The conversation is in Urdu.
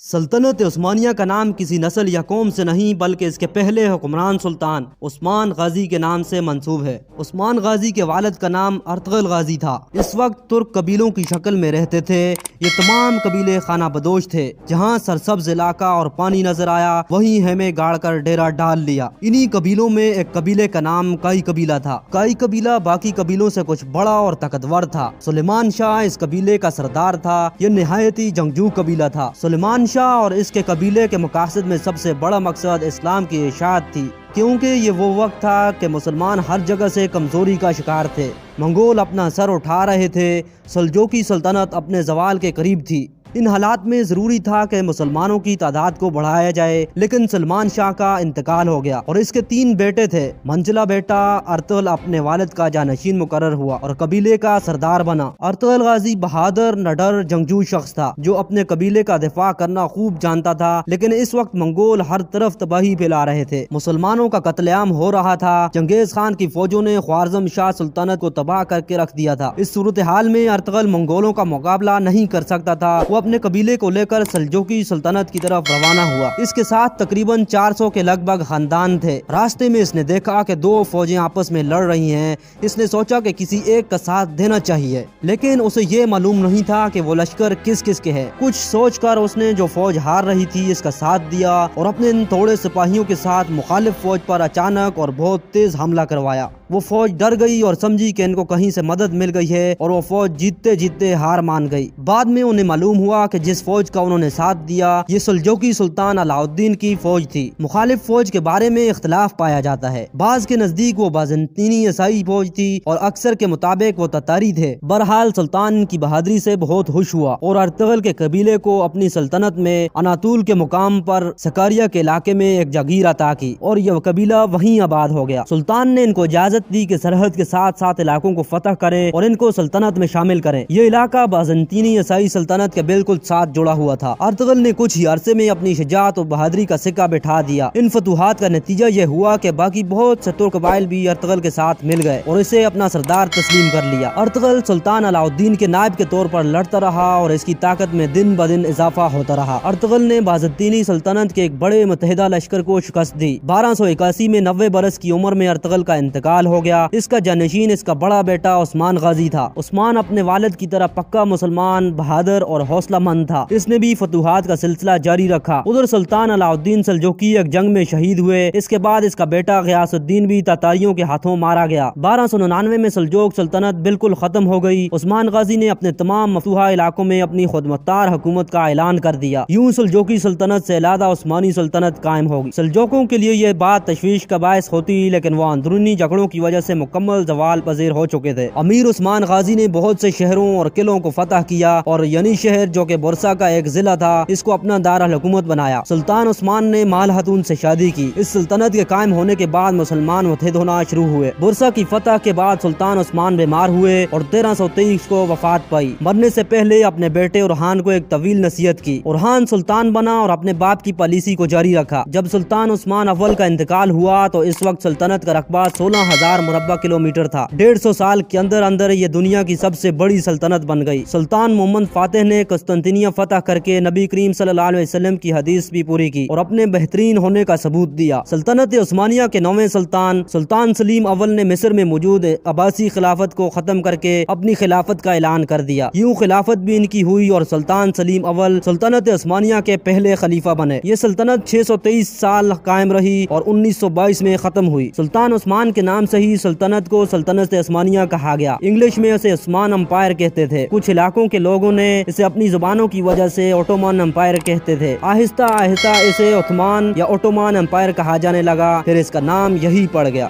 سلطنت عثمانیہ کا نام کسی نسل یا قوم سے نہیں بلکہ اس کے پہلے حکمران سلطان عثمان غازی کے نام سے منسوب ہے۔ عثمان غازی کے والد کا نام ارطغرل غازی تھا۔ اس وقت ترک قبیلوں کی شکل میں رہتے تھے۔ یہ تمام قبیلے خانہ بدوش تھے۔ جہاں سرسبز علاقہ اور پانی نظر آیا وہیں ہمیں گاڑ کر ڈیرا ڈال لیا۔ انہی قبیلوں میں ایک قبیلے کا نام کائی قبیلہ تھا۔ کائی قبیلہ باقی قبیلوں سے کچھ بڑا اور طاقتور تھا۔ سلیمان شاہ اس قبیلے کا سردار تھا۔ یہ نہایت ہی جنگجو قبیلہ تھا۔ سلیمان شاہ اور اس کے قبیلے کے مقاصد میں سب سے بڑا مقصد اسلام کی اشاعت تھی، کیونکہ یہ وہ وقت تھا کہ مسلمان ہر جگہ سے کمزوری کا شکار تھے۔ منگول اپنا سر اٹھا رہے تھے۔ سلجوقی سلطنت اپنے زوال کے قریب تھی۔ ان حالات میں ضروری تھا کہ مسلمانوں کی تعداد کو بڑھایا جائے، لیکن سلمان شاہ کا انتقال ہو گیا اور اس کے 3 بیٹے تھے۔ منجلا بیٹا ارطغرل اپنے والد کا جانشین مقرر ہوا اور قبیلے کا سردار بنا۔ ارطغرل غازی بہادر، نڈر، جنگجو شخص تھا جو اپنے قبیلے کا دفاع کرنا خوب جانتا تھا، لیکن اس وقت منگول ہر طرف تباہی پھیلا رہے تھے۔ مسلمانوں کا قتل عام ہو رہا تھا۔ چنگیز خان کی فوجوں نے خوارزم شاہ سلطنت کو تباہ کر کے رکھ دیا تھا۔ اس صورتحال میں ارطغرل منگولوں کا مقابلہ نہیں کر سکتا تھا۔ وہ اپنے قبیلے کو لے کر سلجوقی سلطنت کی طرف روانہ ہوا۔ اس کے ساتھ تقریباً 400 کے لگ بھگ خاندان تھے۔ راستے میں اس نے دیکھا کہ 2 فوجیں آپس میں لڑ رہی ہیں۔ اس نے سوچا کہ کسی ایک کا ساتھ دینا چاہیے، لیکن اسے یہ معلوم نہیں تھا کہ وہ لشکر کس کس کے ہے۔ کچھ سوچ کر اس نے جو فوج ہار رہی تھی اس کا ساتھ دیا اور اپنے ان تھوڑے سپاہیوں کے ساتھ مخالف فوج پر اچانک اور بہت تیز حملہ کروایا۔ وہ فوج ڈر گئی اور سمجھی کہ ان کو کہیں سے مدد مل گئی ہے اور وہ فوج جیتتے جیتتے ہار مان گئی۔ بعد میں انہیں معلوم ہوا کہ جس فوج کا انہوں نے ساتھ دیا یہ سلجوقی سلطان علاؤالدین کی فوج تھی۔ مخالف فوج کے بارے میں اختلاف پایا جاتا ہے۔ بعض کے نزدیک وہ بازنطینی عیسائی فوج تھی اور اکثر کے مطابق وہ تتاری تھے۔ بہرحال سلطان کی بہادری سے بہت خوش ہوا اور ارطغرل کے قبیلے کو اپنی سلطنت میں اناطول کے مقام پر سکاریا کے علاقے میں ایک جاگیر عطا کی اور یہ قبیلہ وہیں آباد ہو گیا۔ سلطان نے ان کو اجازت دی کہ سرحد کے ساتھ علاقوں کو فتح کریں اور ان کو سلطنت میں شامل کریں۔ یہ علاقہ بازنطینی عیسائی سلطنت کے بالکل ساتھ جڑا ہوا تھا۔ ارطغرل نے کچھ ہی عرصے میں اپنی شجاعت اور بہادری کا سکہ بٹھا دیا۔ ان فتوحات کا نتیجہ یہ ہوا کہ باقی بہت سے ترک قبائل بھی ارطغرل کے ساتھ مل گئے اور اسے اپنا سردار تسلیم کر لیا۔ ارطغرل سلطان علاؤالدین کے نائب کے طور پر لڑتا رہا اور اس کی طاقت میں دن بدن اضافہ ہوتا رہا۔ ارطغرل نے بازنطینی سلطنت کے ایک بڑے متحدہ لشکر کو شکست دی۔ 1281 میں 90 برس کی عمر میں ارطغرل کا انتقال ہو گیا۔ اس کا جانشین اس کا بڑا بیٹا عثمان غازی تھا۔ عثمان اپنے والد کی طرح پکا مسلمان، بہادر اور حوصلہ مند تھا۔ اس نے بھی فتوحات کا سلسلہ جاری رکھا۔ ادھر سلطان علاؤالدین سلجوقی ایک جنگ میں شہید ہوئے۔ اس کے بعد اس کا بیٹا غیاث الدین بھی تاتاریوں کے ہاتھوں مارا گیا۔ 1299 میں سلجوق سلطنت بالکل ختم ہو گئی۔ عثمان غازی نے اپنے تمام مفتوحہ علاقوں میں اپنی خود مختار حکومت کا اعلان کر دیا۔ یوں سلجوقی سلطنت سے علیحدہ عثمانی سلطنت قائم ہوگی۔ سلجوقوں کے لیے یہ بات تشویش کا باعث ہوتی، لیکن وہ اندرونی جھگڑوں کی وجہ سے مکمل زوال پذیر ہو چکے تھے۔ امیر عثمان غازی نے بہت سے شہروں اور قلعوں کو فتح کیا اور ینی شہر جو کہ برسا کا ایک ضلع تھا اس کو اپنا دارالحکومت بنایا۔ سلطان عثمان نے مال خاتون سے شادی کی۔ اس سلطنت کے قائم ہونے کے بعد مسلمان متحد ہونا شروع ہوئے۔ برسا کی فتح کے بعد سلطان عثمان بیمار ہوئے اور 1323 کو وفات پائی۔ مرنے سے پہلے اپنے بیٹے اورحان کو ایک طویل نصیحت کی۔ اورحان سلطان بنا اور اپنے باپ کی پالیسی کو جاری رکھا۔ جب سلطان عثمان اول کا انتقال ہوا تو اس وقت سلطنت کا رقبہ 16,000 مربع کلومیٹر تھا۔ 150 سال کے اندر اندر یہ دنیا کی سب سے بڑی سلطنت بن گئی۔ سلطان محمد فاتح نے قسطنطنیہ فتح کر کے نبی کریم صلی اللہ علیہ وسلم کی حدیث بھی پوری کی اور اپنے بہترین ہونے کا ثبوت دیا۔ سلطنت عثمانیہ کے 9ویں سلطان سلیم اول نے مصر میں موجود عباسی خلافت کو ختم کر کے اپنی خلافت کا اعلان کر دیا۔ یوں خلافت بھی ان کی ہوئی اور سلطان سلیم اول سلطنت عثمانیہ کے پہلے خلیفہ بنے۔ یہ سلطنت 623 سال قائم رہی اور 1922 میں ختم ہوئی۔ سلطان عثمان کے نام سے ہی سلطنت کو سلطنت عثمانیہ کہا گیا۔ انگلش میں اسے عثمان امپائر کہتے تھے۔ کچھ علاقوں کے لوگوں نے اسے اپنی زبانوں کی وجہ سے اوٹومان امپائر کہتے تھے۔ آہستہ آہستہ اسے عثمان یا اوٹومان امپائر کہا جانے لگا، پھر اس کا نام یہی پڑ گیا۔